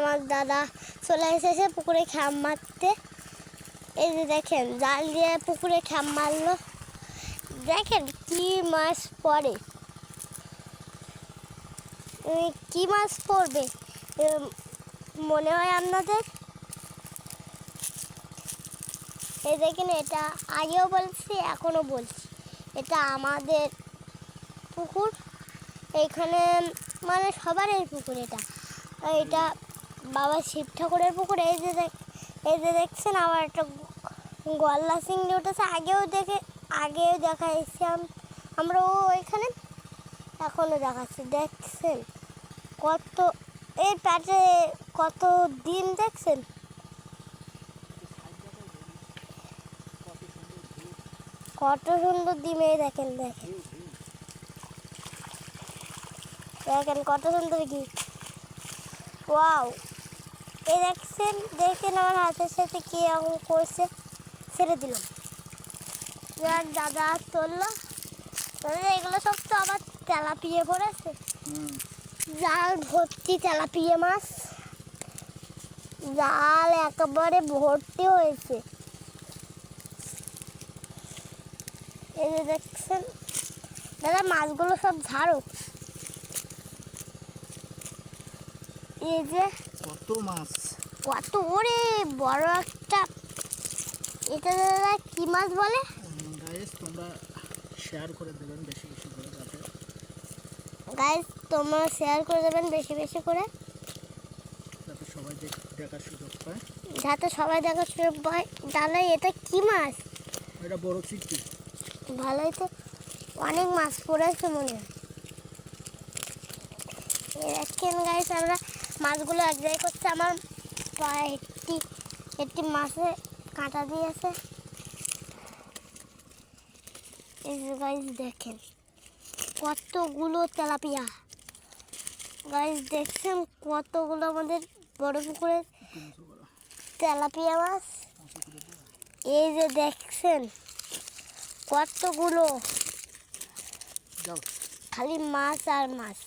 আমার দাদা চলে এসেছে পুকুরে খ্যাপ মারতে। এই যে দেখেন জাল দিয়ে পুকুরে খ্যাপ মারলো। দেখেন কি মাছ পড়ে, কি মাছ পড়বে মনে হয় আপনাদের? এই দেখেন, এটা আগেও বলছি এখনও বলছি, এটা আমাদের পুকুর। এইখানে মানে সবার এই পুকুর, এটা বাবা শিব ঠাকুরের পুকুর। এই যে দেখছেন আবার একটা গলদা চিংড়ি উঠেছে। আগেও দেখাইছি আমরা ওইখানে, এখনও দেখাচ্ছি। দেখছেন কত এই প্যাটে কত ডিম, দেখছেন কত সুন্দর ডিম। এই দেখেন কত সুন্দর কি, ওয়াও। এই দেখছেন আমার হাতের সাথে কি এরকম করছে। ছেড়ে দিলাম, এবার দাদা তুললো। এগুলো সব তো আবার তেলাপিয়া পড়েছে, জাল ভর্তি তেলাপিয়া মাছ, জাল একেবারে ভর্তি হয়েছে। এই যে দেখছেন দাদা, মাছগুলো সব ঝাড়ো। এই যে কত মাছ, কত, ওরে বড় একটা। এটা দাদা কি মাছ বলে? গাইস তোমরা শেয়ার করে দেবেন বেশি বেশি করে, বেশি করে, যাতে সবাই দেখার সুযোগ পায়। জানাই এটা কি মাছ? এটা বড় চিংড়ি। ভালোই তো, অনেক মাছ পড়েছে মনে হয়। দেখেন গাইস, আমরা মাছগুলো এক জায়গায় করছে। আমার পায়ে একটি মাছে কাঁটা দিয়েছে। এই যে গাইস দেখেন কতগুলো তেলাপিয়া। গাইস দেখছেন কতগুলো আমাদের বড় পুকুরের তেলাপিয়া মাছ। এই যে দেখছেন কতগুলো, খালি মাছ আর মাছ।